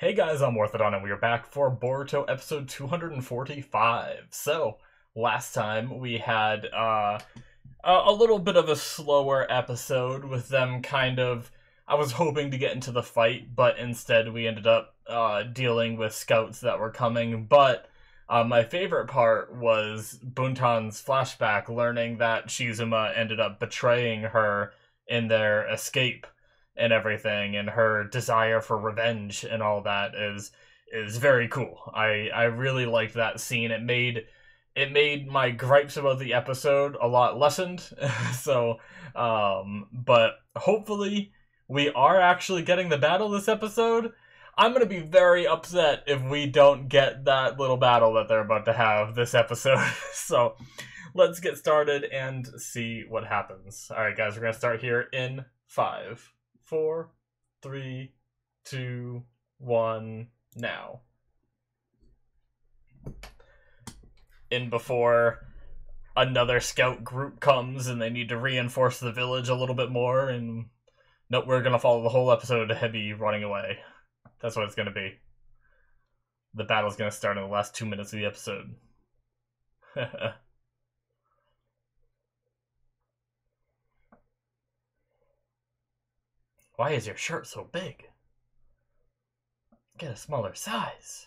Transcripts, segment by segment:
Hey guys, I'm Morthadon, and we are back for Boruto episode 245. So, last time we had a little bit of a slower episode with them kind of. I was hoping to get into the fight, but instead we ended up dealing with scouts that were coming. But my favorite part was Buntan's flashback, learning that Shizuma ended up betraying her in their escape and everything, and her desire for revenge and all that is very cool. I really liked that scene. It made my gripes about the episode a lot lessened. So but hopefully we are actually getting the battle this episode. I'm gonna be very upset if we don't get that little battle that they're about to have this episode. So let's get started and see what happens. Alright guys, we're gonna start here in 5, 4, 3, 2, 1, now. In before another scout group comes and they need to reinforce the village a little bit more, and nope, we're gonna follow the whole episode to Hebi running away. That's what it's gonna be. The battle's gonna start in the last 2 minutes of the episode. Why is your shirt so big? Get a smaller size.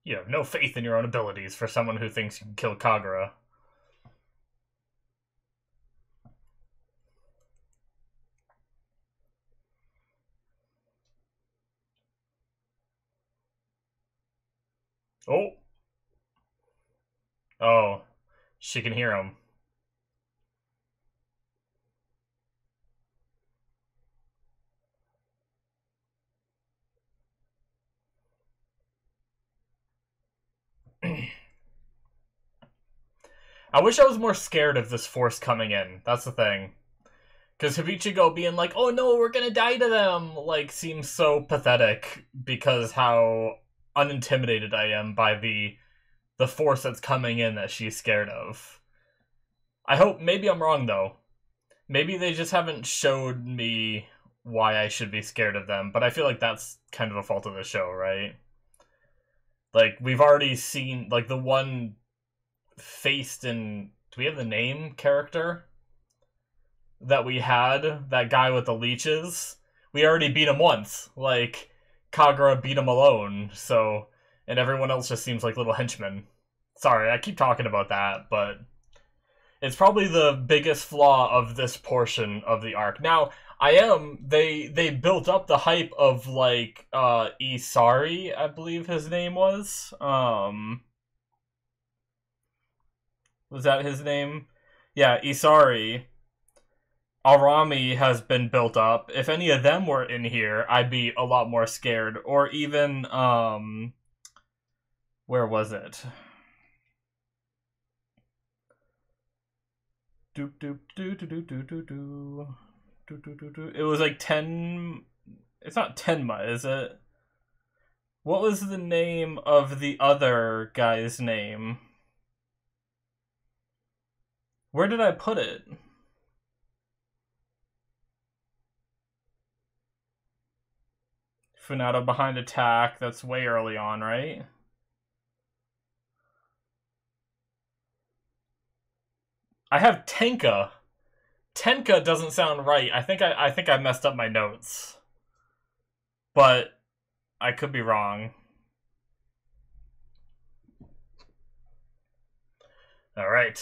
You have no faith in your own abilities for someone who thinks you can kill Kagura. Oh! Oh, she can hear him. I wish I was more scared of this force coming in. That's the thing. Because Hibichigo being like, oh no, we're gonna die to them, like, seems so pathetic because how unintimidated I am by the force that's coming in that she's scared of. I hope, maybe I'm wrong though. Maybe they just haven't showed me why I should be scared of them, but I feel like that's kind of a fault of the show, right? Like, we've already seen, like, the one faced in... Do we have the name character that we had? That guy with the leeches? We already beat him once. Like, Kagura beat him alone, so... And everyone else just seems like little henchmen. Sorry, I keep talking about that, but... It's probably the biggest flaw of this portion of the arc. Now, they built up the hype of, like, Isari, I believe his name was. Was that his name? Yeah, Isari. Arami has been built up. If any of them were in here, I'd be a lot more scared. Or even, where was it? Doop doop doo doo doo doo doo doo. Doo doo doo doo. It was like It's not Tenma, is it? What was the name of the other guy's name? Where did I put it? Funado behind attack. That's way early on, right? I have Tenka. Tenka doesn't sound right. I think I messed up my notes. But I could be wrong. All right.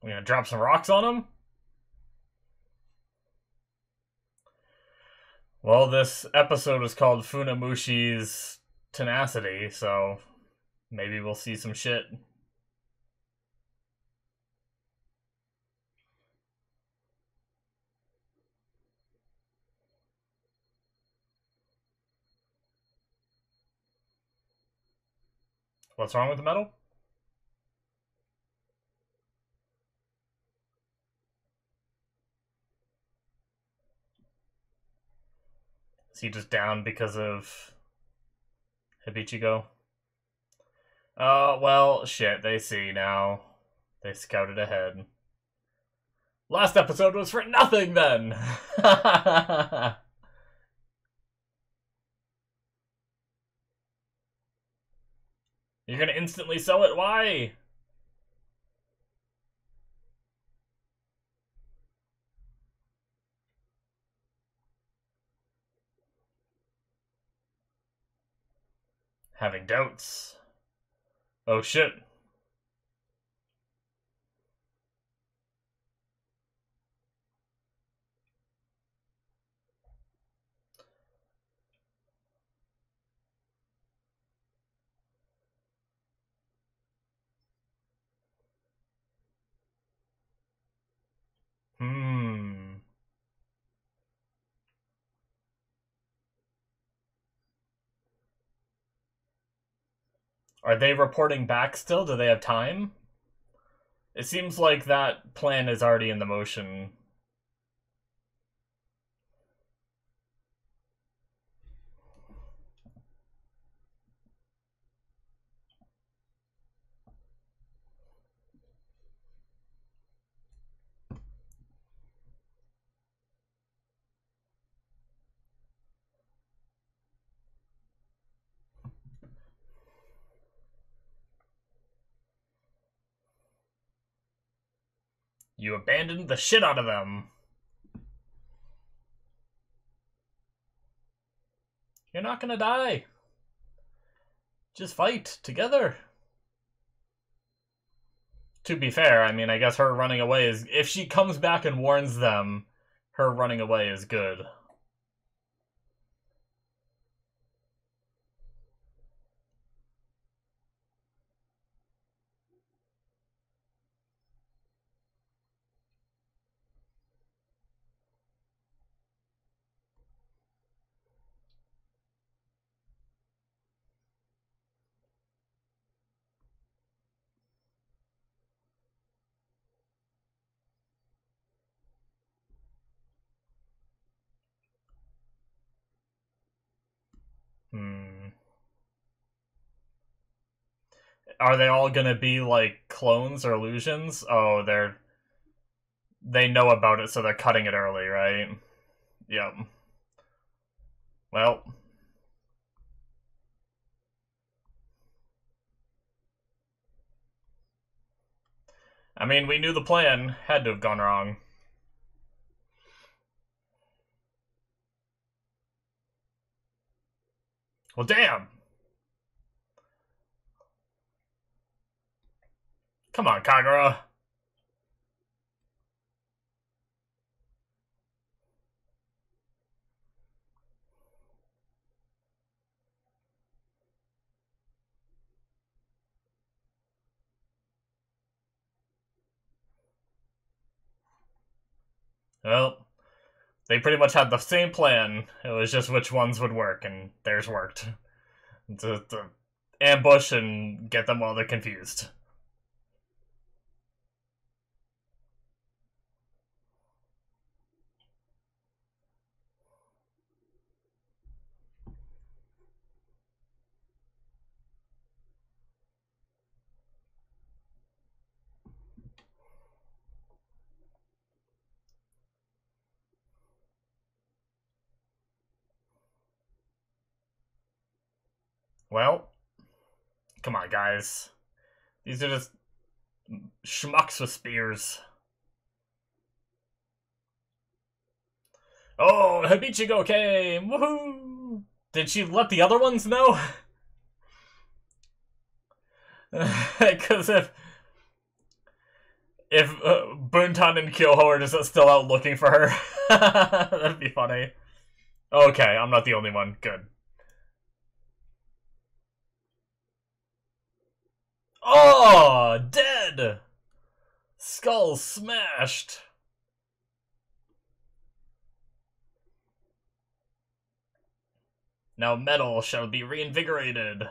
We gonna drop some rocks on him? Well, this episode is called Funamushi's Tenacity, so maybe we'll see some shit. What's wrong with the medal? Is he just down because of Hibichigo? Well, shit, they see now. They scouted ahead. Last episode was for nothing, then! You're gonna instantly sell it? Why? Having doubts. Oh shit. Are they reporting back still? Do they have time? It seems like that plan is already in the motion. You abandoned the shit out of them. You're not gonna die. Just fight together. To be fair, I mean, I guess her running away is... If she comes back and warns them, her running away is good. Are they all gonna be, like, clones or illusions? Oh, they know about it, so they're cutting it early, right? Yep. Well. I mean, we knew the plan had to have gone wrong. Well, damn! Come on, Kagura. Well, they pretty much had the same plan. It was just which ones would work, and theirs worked. To ambush and get them while they're confused. Well, come on, guys. These are just schmucks with spears. Oh, Hibichigo came! Woohoo! Did she let the other ones know? Because if Buntan and Kyoho are just still out looking for her, that'd be funny. Okay, I'm not the only one. Good. Oh, dead! Skull smashed. Now metal shall be reinvigorated.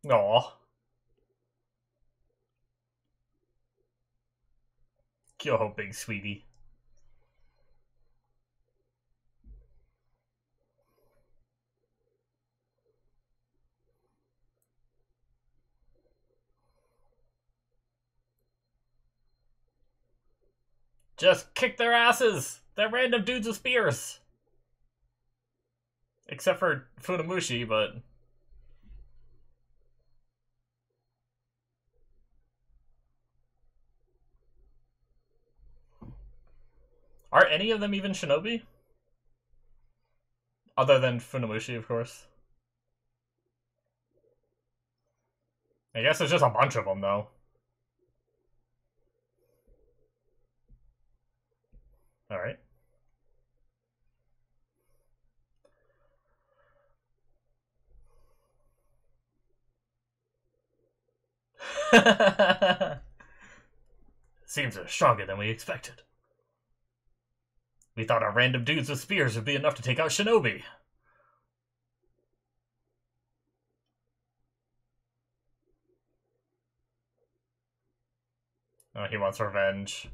Aw. Yo, big sweetie. Just kick their asses! They're random dudes with spears! Except for Funamushi, but... Are any of them even shinobi? Other than Funamushi, of course. I guess there's just a bunch of them, though. Alright. Seems stronger than we expected. We thought our random dudes with spears would be enough to take out shinobi. Oh, he wants revenge.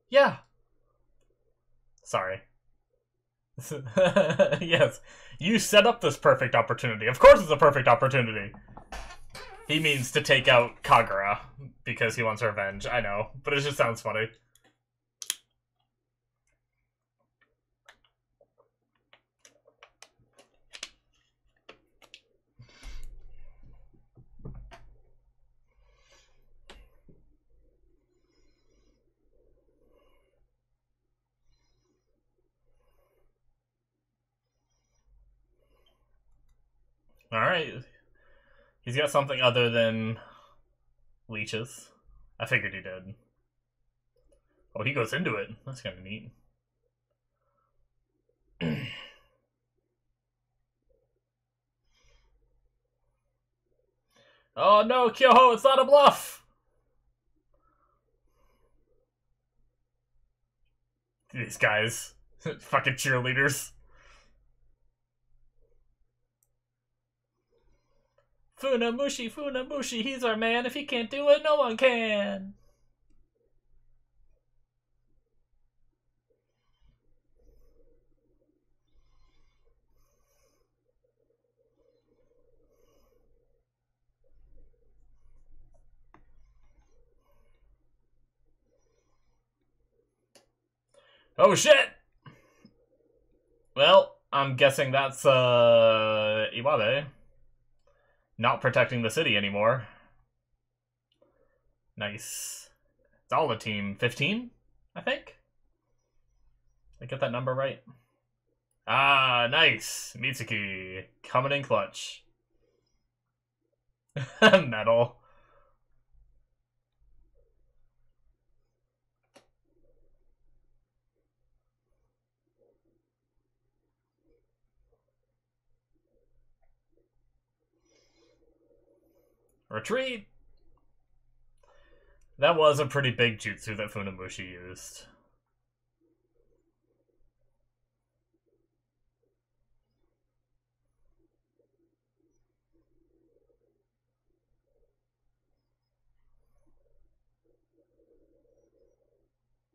Yeah. Sorry. Yes. You set up this perfect opportunity. Of course it's a perfect opportunity. He means to take out Kagura because he wants revenge. I know, but it just sounds funny. Alright. He's got something other than leeches. I figured he did. Oh, he goes into it. That's kind of neat. Oh no, Kyoho, it's not a bluff! These guys. Fucking cheerleaders. Funamushi, Funamushi, he's our man. If he can't do it, no one can. Oh shit! Well, I'm guessing that's, Iwabe. Not protecting the city anymore. Nice. It's all the team. 15, I think? Did I get that number right? Ah, nice. Mitsuki. Coming in clutch. Metal. Retreat! That was a pretty big jutsu that Funamushi used.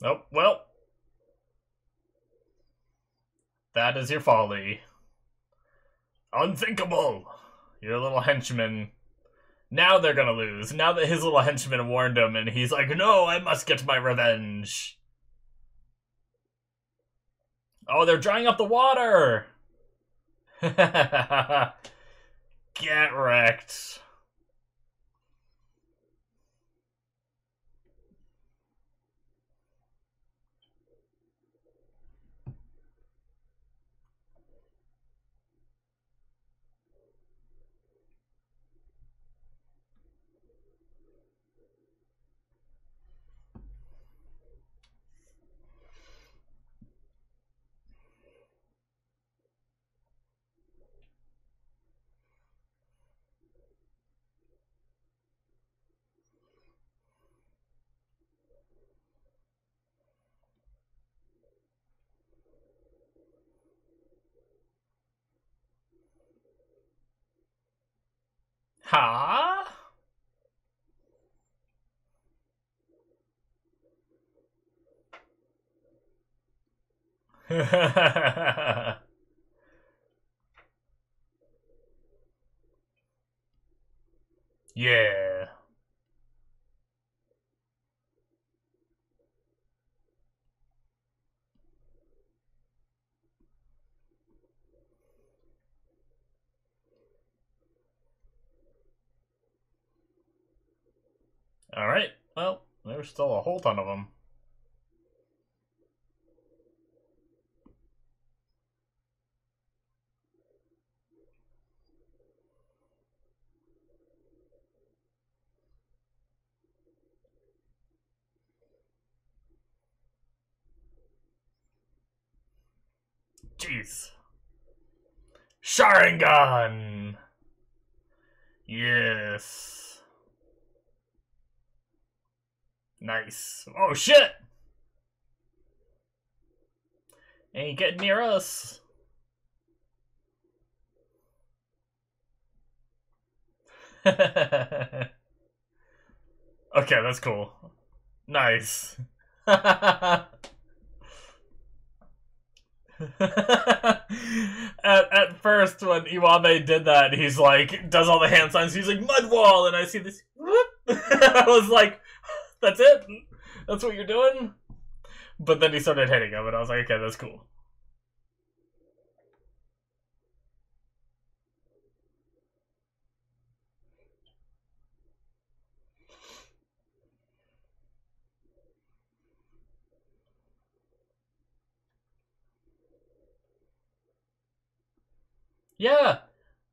Oh, well. That is your folly. Unthinkable! Your little henchman. Now they're gonna lose. Now that his little henchman warned him, and he's like, no, I must get my revenge. Oh, they're drying up the water! Get wrecked. Ha? Yeah. Alright, well, there's still a whole ton of them. Jeez. Sharingan! Yes. Nice. Oh shit! Ain't getting near us. Okay, that's cool. Nice. at first, when Iwame did that, he's like, does all the hand signs, he's like, mud wall, and I see this, whoop. I was like, that's it? That's what you're doing? But then he started hitting him, and I was like, okay, that's cool. Yeah,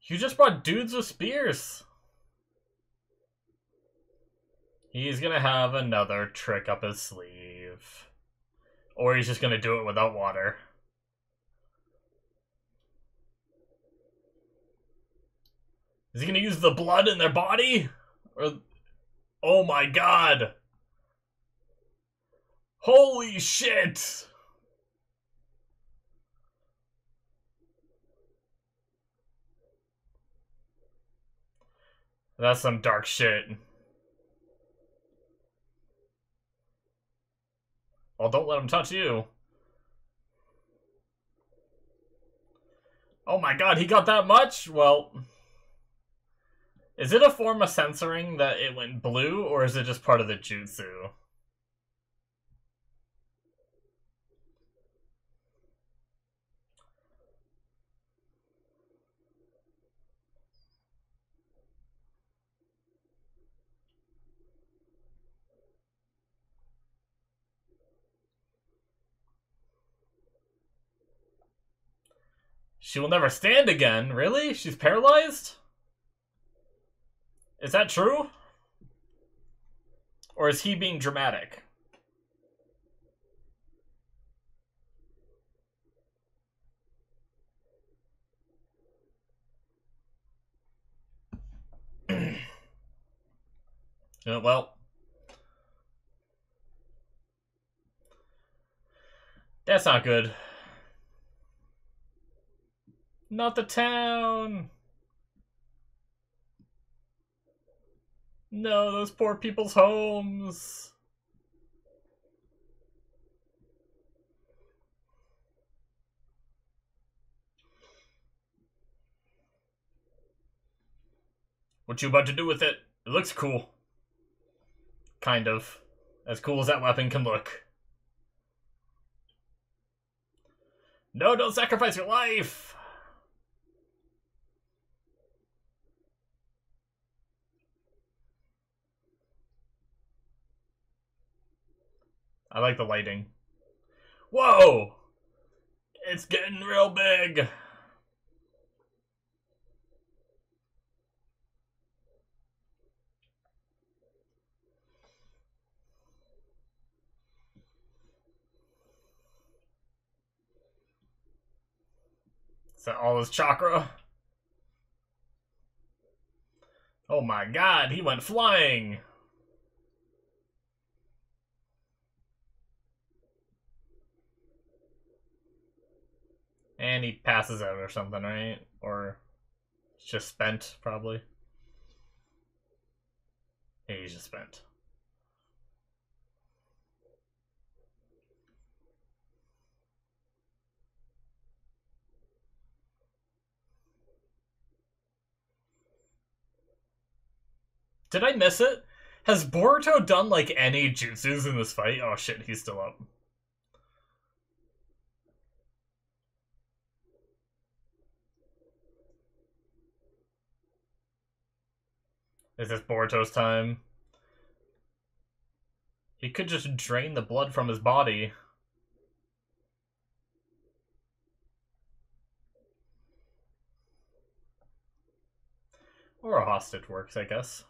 you just brought dudes with spears. He's gonna have another trick up his sleeve. Or he's just gonna do it without water. Is he gonna use the blood in their body? Or... Oh my god! Holy shit! That's some dark shit. Well, don't let him touch you. Oh my god, he got that much? Well... Is it a form of censoring that it went blue, or is it just part of the jutsu? She will never stand again? Really? She's paralyzed? Is that true? Or is he being dramatic? Well, that's not good. Not the town! No, those poor people's homes! What you about to do with it? It looks cool. Kind of. As cool as that weapon can look. No, don't sacrifice your life! I like the lighting. Whoa! It's getting real big! Is that all his chakra? Oh my god, he went flying! And he passes out or something, right? Or it's just spent, probably. Yeah, he's just spent. Did I miss it? Has Boruto done, like, any jutsus in this fight? Oh shit, he's still up. Is this Boruto's time? He could just drain the blood from his body. Or a hostage works, I guess.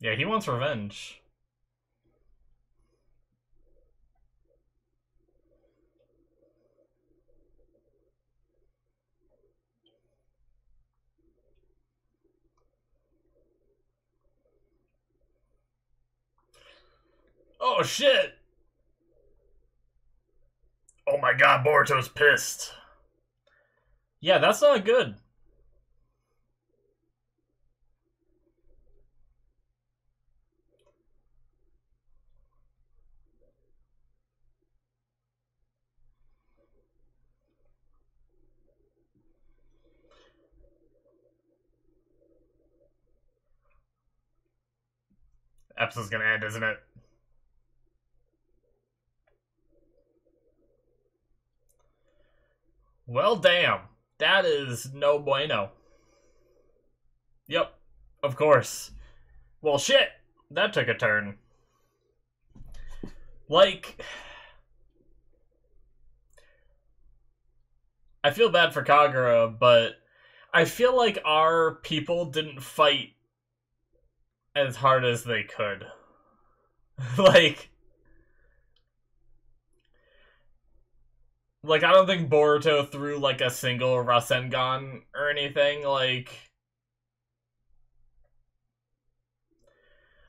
Yeah, he wants revenge. Oh shit! Oh my god, Boruto's pissed. Yeah, that's not good. Episode's gonna end, isn't it? Well, damn. That is no bueno. Yep, of course. Well, shit! That took a turn. Like, I feel bad for Kagura, but I feel like our people didn't fight as hard as they could. like, I don't think Boruto threw, like, a single Rasengan or anything. Like,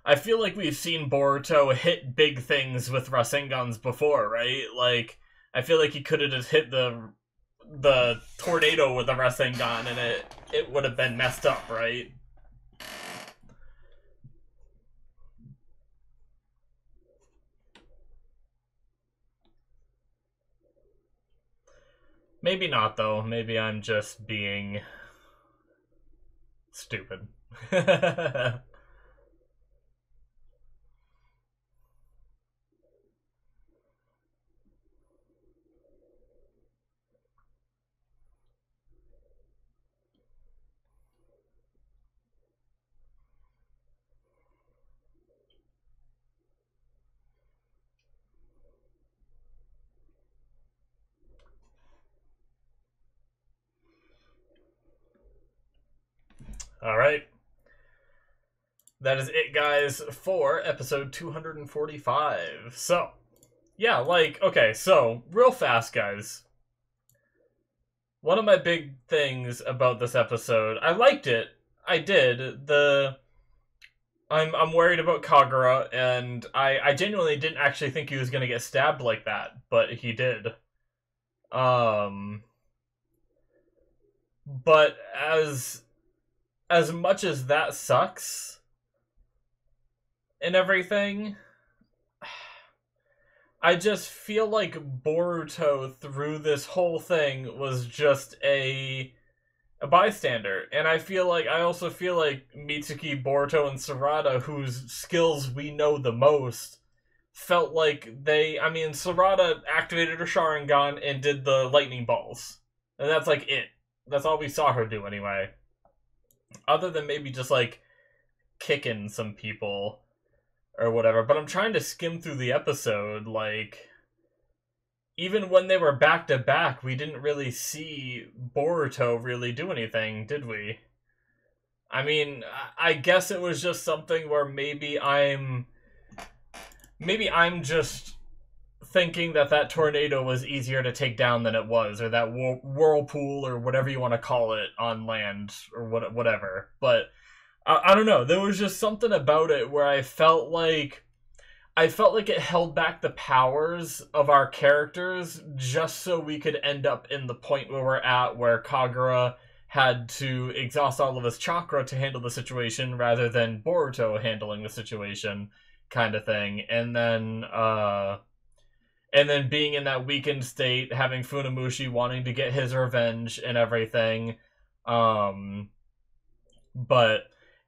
I feel like we've seen Boruto hit big things with Rasengans before, right? Like, I feel like he could have just hit the tornado with a Rasengan and it would have been messed up, right? Maybe not, though. Maybe I'm just being stupid. Alright. That is it, guys, for episode 245. So, yeah, like, okay, so, real fast, guys. One of my big things about this episode, I liked it. I did. I'm worried about Kagura, and I genuinely didn't actually think he was gonna get stabbed like that, but he did. But as much as that sucks, and everything, I just feel like Boruto through this whole thing was just a bystander, and I also feel like Mitsuki, Boruto, and Sarada, whose skills we know the most, felt like I mean, Sarada activated her Sharingan and did the lightning balls, and that's like it. That's all we saw her do anyway. Other than maybe just like kicking some people or whatever. But I'm trying to skim through the episode, like even when they were back to back, we didn't really see Boruto really do anything, did we? I mean, I guess it was just something where maybe I'm just thinking that tornado was easier to take down than it was, or that whirlpool, or whatever you want to call it, on land, or whatever. But I don't know. There was just something about it where I felt like it held back the powers of our characters just so we could end up in the point where we're at, where Kagura had to exhaust all of his chakra to handle the situation rather than Boruto handling the situation, kind of thing. And then being in that weakened state, having Funamushi wanting to get his revenge and everything. But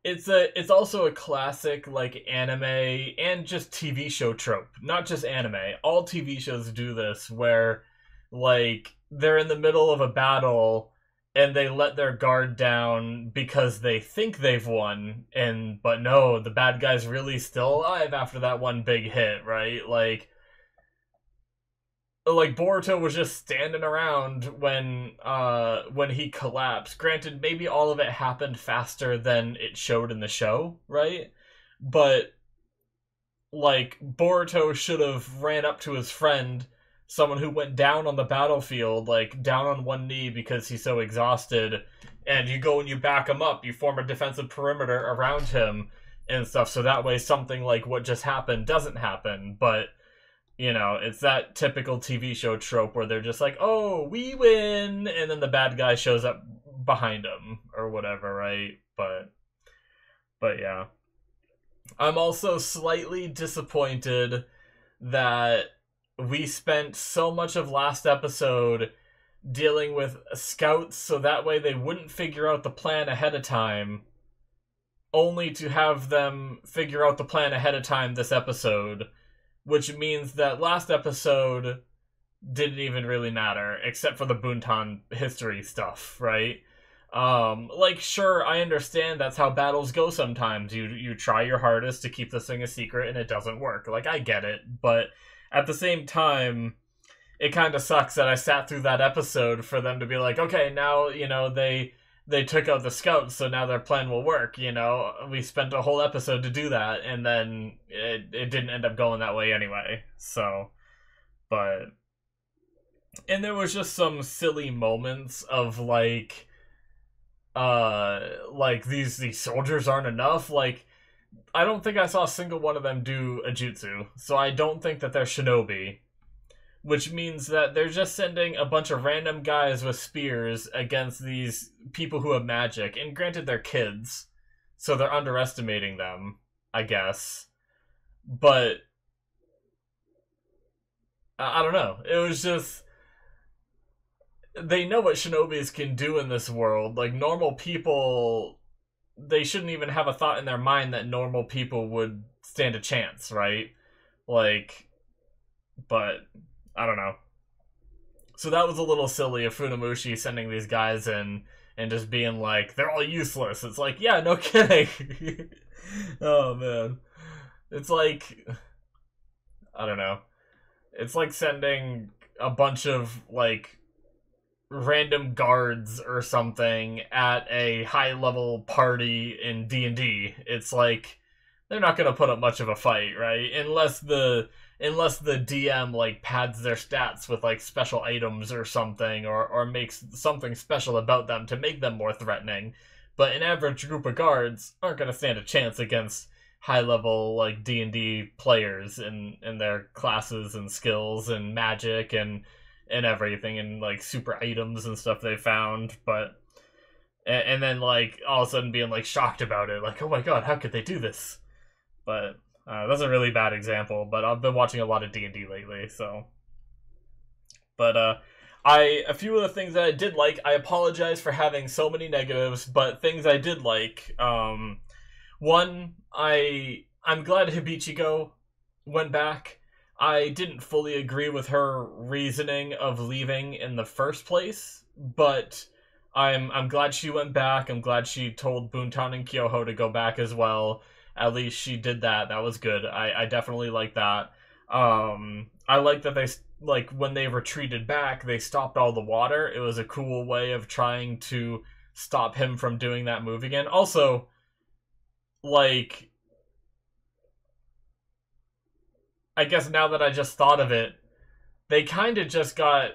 it's also a classic like anime and just TV show trope. Not just anime. All TV shows do this, where like they're in the middle of a battle and they let their guard down because they think they've won, but no, the bad guy's really still alive after that one big hit, right? Like Boruto was just standing around when he collapsed. Granted, maybe all of it happened faster than it showed in the show, right? But like Boruto should have ran up to his friend, someone who went down on the battlefield, like down on one knee because he's so exhausted, and you go and you back him up, you form a defensive perimeter around him and stuff, so that way something like what just happened doesn't happen. But you know, it's that typical TV show trope where they're just like, oh, we win, and then the bad guy shows up behind them or whatever, right? But yeah. I'm also slightly disappointed that we spent so much of last episode dealing with scouts so that way they wouldn't figure out the plan ahead of time, only to have them figure out the plan ahead of time this episode, which means that last episode didn't even really matter, except for the Buntan history stuff, right? Like, sure, I understand that's how battles go sometimes. You try your hardest to keep this thing a secret, and it doesn't work. Like, I get it, but at the same time, it kind of sucks that I sat through that episode for them to be like, okay, now, you know, they took out the scouts, so now their plan will work, you know? We spent a whole episode to do that, and then it didn't end up going that way anyway, so... But... And there was just some silly moments of, like these soldiers aren't enough. Like, I don't think I saw a single one of them do a jutsu, so I don't think that they're shinobi. Which means that they're just sending a bunch of random guys with spears against these people who have magic. And granted, they're kids, so they're underestimating them, I guess. But I don't know. It was just... They know what shinobis can do in this world. Like, normal people... They shouldn't even have a thought in their mind that normal people would stand a chance, right? Like... But... I don't know. So that was a little silly of Funamushi sending these guys in and just being like, they're all useless. It's like, yeah, no kidding. Oh, man. It's like... I don't know. It's like sending a bunch of, like, random guards or something at a high-level party in D&D. It's like, they're not going to put up much of a fight, right? Unless the DM, like, pads their stats with, like, special items or something, or makes something special about them to make them more threatening. But an average group of guards aren't going to stand a chance against high-level, like, D&D players in their classes and skills and magic and everything, and, like, super items and stuff they found. But... And then, like, all of a sudden being, like, shocked about it. Like, oh my god, how could they do this? But... That's a really bad example, but I've been watching a lot of D&D lately, so. But a few of the things that I did like, I apologize for having so many negatives, but things I did like. One, I'm glad Hibichigo went back. I didn't fully agree with her reasoning of leaving in the first place, but I'm glad she went back. I'm glad she told Boontown and Kyoho to go back as well. At least she did that. That was good. I definitely like that. I like that they, like, when they retreated back, they stopped all the water. It was a cool way of trying to stop him from doing that move again. Also, like, I guess now that I just thought of it, they kind of just got...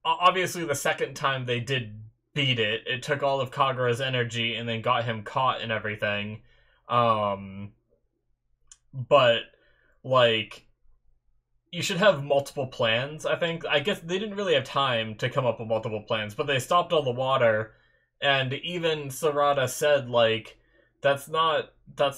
Obviously, the second time they did beat it, it took all of Kagura's energy and then got him caught and everything. But, like, you should have multiple plans, I think. I guess they didn't really have time to come up with multiple plans, but they stopped all the water, and even Sarada said, like, that's not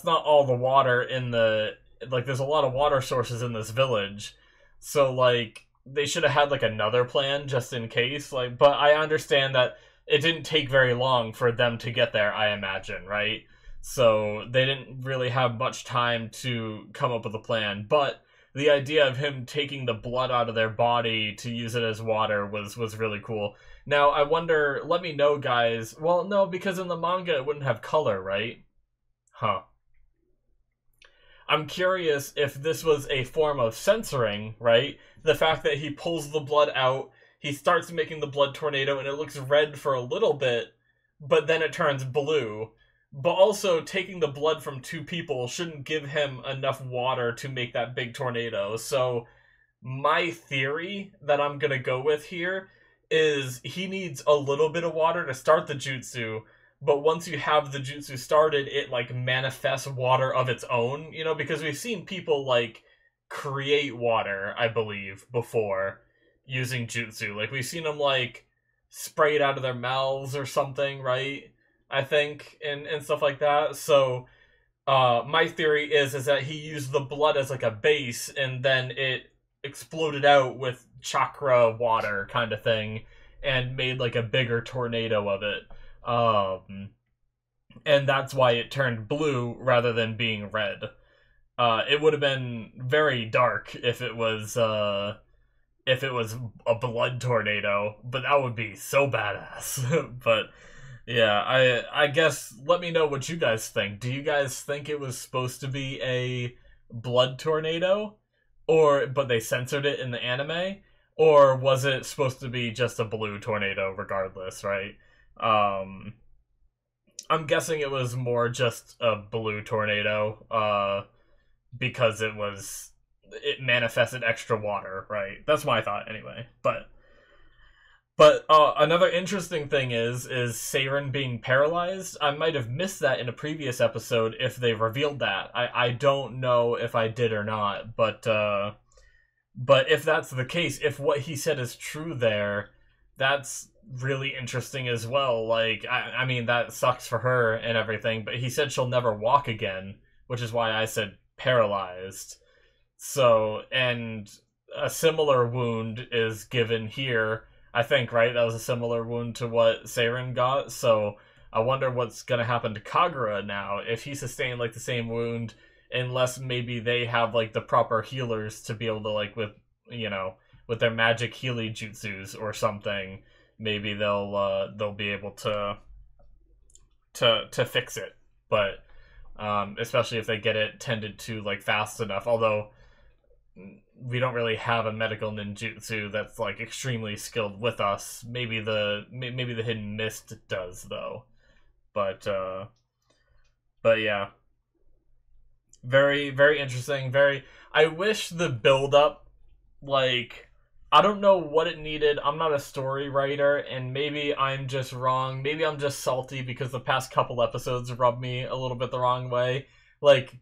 all the water in the... Like, there's a lot of water sources in this village, so, like, they should have had, like, another plan just in case, like, but I understand that it didn't take very long for them to get there, I imagine, right? So they didn't really have much time to come up with a plan, but the idea of him taking the blood out of their body to use it as water was really cool. Now, I wonder, let me know, guys. Well, no, because in the manga it wouldn't have color, right? Huh. I'm curious if this was a form of censoring, right? The fact that he pulls the blood out, he starts making the blood tornado, and it looks red for a little bit, but then it turns blue. But also, taking the blood from two people shouldn't give him enough water to make that big tornado. So, my theory that I'm gonna go with here is he needs a little bit of water to start the jutsu, but once you have the jutsu started, it, like, manifests water of its own, you know, because we've seen people, like, create water, I believe, before using jutsu. Like, we've seen them, like, spray it out of their mouths or something, right? I think, and stuff like that. So, my theory is that he used the blood as, like, a base, and then it exploded out with chakra water kind of thing, and made, like, a bigger tornado of it. And that's why it turned blue rather than being red. It would have been very dark if it was a blood tornado, but that would be so badass. But yeah, I guess let me know what you guys think. Do you guys think it was supposed to be a blood tornado, but they censored it in the anime, or was it supposed to be just a blue tornado regardless, right? I'm guessing it was more just a blue tornado, because it manifested extra water, right? That's my thought anyway. But another interesting thing is Seiren being paralyzed. I might have missed that in a previous episode if they revealed that. I don't know if I did or not, but if that's the case, if what he said is true there, that's really interesting as well. Like, I mean, that sucks for her and everything, but he said she'll never walk again, which is why I said paralyzed. So, and a similar wound is given here, I think, right? That was a similar wound to what Seiren got, so I wonder what's gonna happen to Kagura now, if he sustained, like, the same wound, unless maybe they have, like, the proper healers to be able to, like, with, you know, with their magic healing jutsus or something, maybe they'll be able to fix it. But especially if they get it tended to, like, fast enough. Although we don't really have a medical ninjutsu that's, like, extremely skilled with us. Maybe the hidden mist does, though. But yeah, very, very interesting. I wish the build up, like, I don't know what it needed. I'm not a story writer, and maybe I'm just wrong. Maybe I'm just salty because the past couple episodes rubbed me a little bit the wrong way. Like,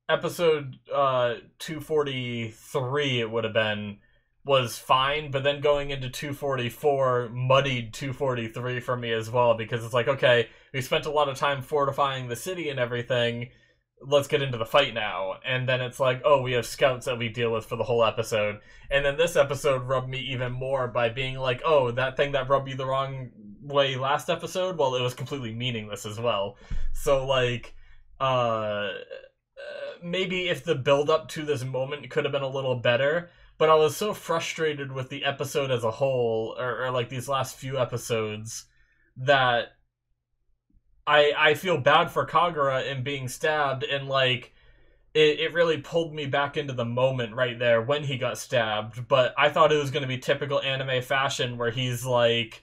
episode 243, it would have been, was fine, but then going into 244 muddied 243 for me as well, because it's like, okay, we spent a lot of time fortifying the city and everything, let's get into the fight now. And then it's like, oh, we have scouts that we deal with for the whole episode. And then this episode rubbed me even more by being like, oh, that thing that rubbed you the wrong way last episode, well, it was completely meaningless as well. So, like, maybe if the build up to this moment could have been a little better, but I was so frustrated with the episode as a whole, or like these last few episodes, that I feel bad for Kagura in being stabbed, and like it really pulled me back into the moment right there when he got stabbed. But I thought it was going to be typical anime fashion where he's like,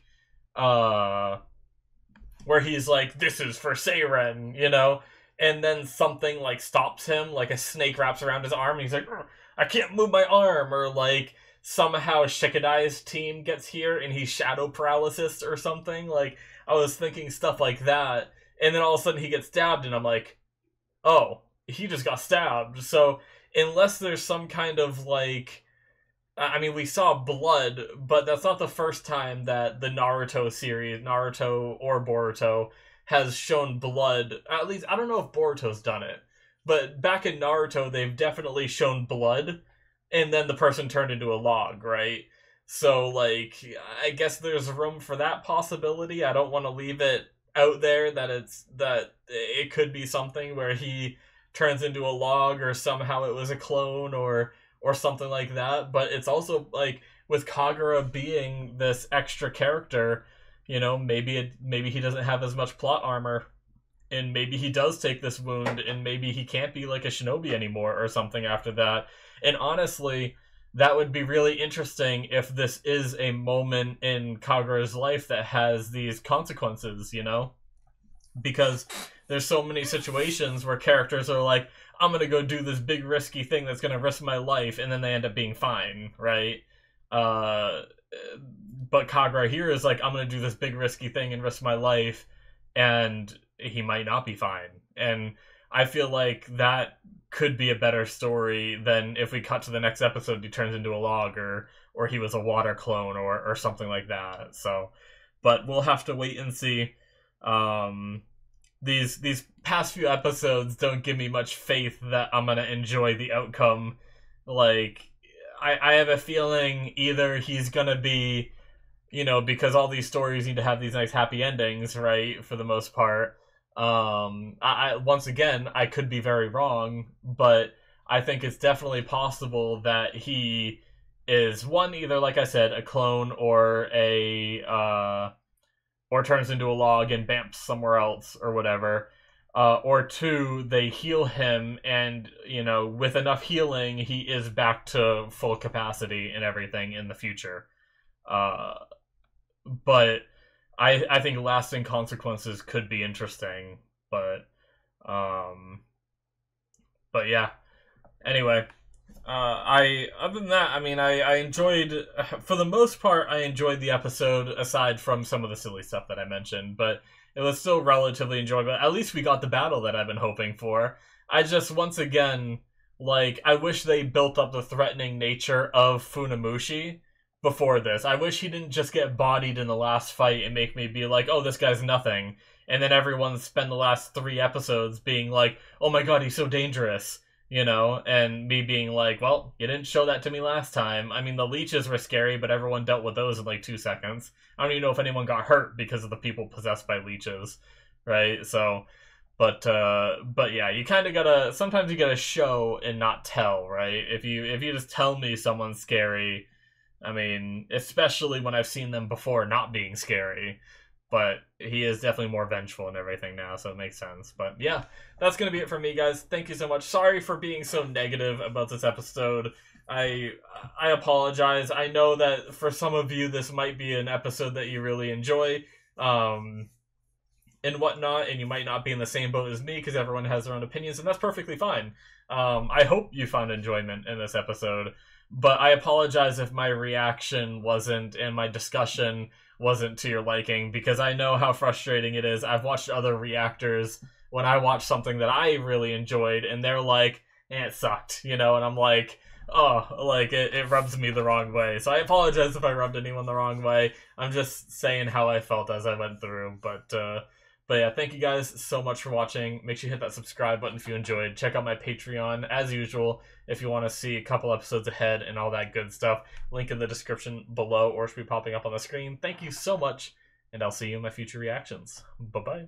this is for Seiren, you know? And then something like stops him, like a snake wraps around his arm, and he's like, I can't move my arm, or like somehow Shikadai's team gets here and he's shadow paralysis or something. Like, I was thinking stuff like that, and then all of a sudden he gets stabbed, and I'm like, oh, he just got stabbed. So unless there's some kind of like, I mean, we saw blood, but that's not the first time that the Naruto series, Naruto or Boruto, has shown blood. At least, I don't know if Boruto's done it, but back in Naruto, they've definitely shown blood, and then the person turned into a log, right? So, like, I guess there's room for that possibility. I don't want to leave it out there that it could be something where he turns into a log, or somehow it was a clone, or something like that. But it's also like, with Kagura being this extra character, you know, maybe he doesn't have as much plot armor, and maybe he does take this wound, and maybe he can't be like a shinobi anymore or something after that. And honestly, that would be really interesting if this is a moment in Kagura's life that has these consequences, you know? Because there's so many situations where characters are like, I'm gonna go do this big risky thing that's gonna risk my life, and then they end up being fine, right? But Kagura here is like, I'm gonna do this big risky thing and risk my life, and he might not be fine. And I feel like that could be a better story than if we cut to the next episode, he turns into a log, or he was a water clone, or something like that. So, but we'll have to wait and see. These past few episodes don't give me much faith that I'm gonna enjoy the outcome. Like, I have a feeling either he's gonna be, you know, because all these stories need to have these nice happy endings, right, for the most part. I once again, I could be very wrong, but I think it's definitely possible that he is, one, either, like I said, a clone, or or turns into a log and bamps somewhere else or whatever. Or two, they heal him, and, you know, with enough healing, he is back to full capacity and everything in the future. But I think lasting consequences could be interesting, but yeah. Anyway, other than that, I mean, I enjoyed, for the most part, I enjoyed the episode, aside from some of the silly stuff that I mentioned, but it was still relatively enjoyable. At least we got the battle that I've been hoping for. I just, once again, like, I wish they built up the threatening nature of Funamushi before this. I wish he didn't just get bodied in the last fight and make me be like, oh, this guy's nothing. And then everyone spend the last 3 episodes being like, oh my god, he's so dangerous. You know, and me being like, well, you didn't show that to me last time. I mean, the leeches were scary, but everyone dealt with those in like 2 seconds. I don't even know if anyone got hurt because of the people possessed by leeches, right? So, but yeah, you kind of gotta, sometimes you gotta show and not tell, right? If you just tell me someone's scary, I mean, especially when I've seen them before not being scary. But he is definitely more vengeful and everything now, so it makes sense. But yeah, that's going to be it for me, guys. Thank you so much. Sorry for being so negative about this episode. I apologize. I know that for some of you, this might be an episode that you really enjoy, and whatnot, and you might not be in the same boat as me, because everyone has their own opinions, and that's perfectly fine. I hope you found enjoyment in this episode, but I apologize if my reaction wasn't, and my discussion wasn't to your liking, because I know how frustrating it is. I've watched other reactors when I watch something that I really enjoyed, and they're like, it sucked, you know, and I'm like, oh, like, it rubs me the wrong way. So I apologize if I rubbed anyone the wrong way. I'm just saying how I felt as I went through, but But yeah, thank you guys so much for watching. Make sure you hit that subscribe button if you enjoyed. Check out my Patreon, as usual, if you want to see a couple episodes ahead and all that good stuff. Link in the description below, or it should be popping up on the screen. Thank you so much, and I'll see you in my future reactions. Bye-bye.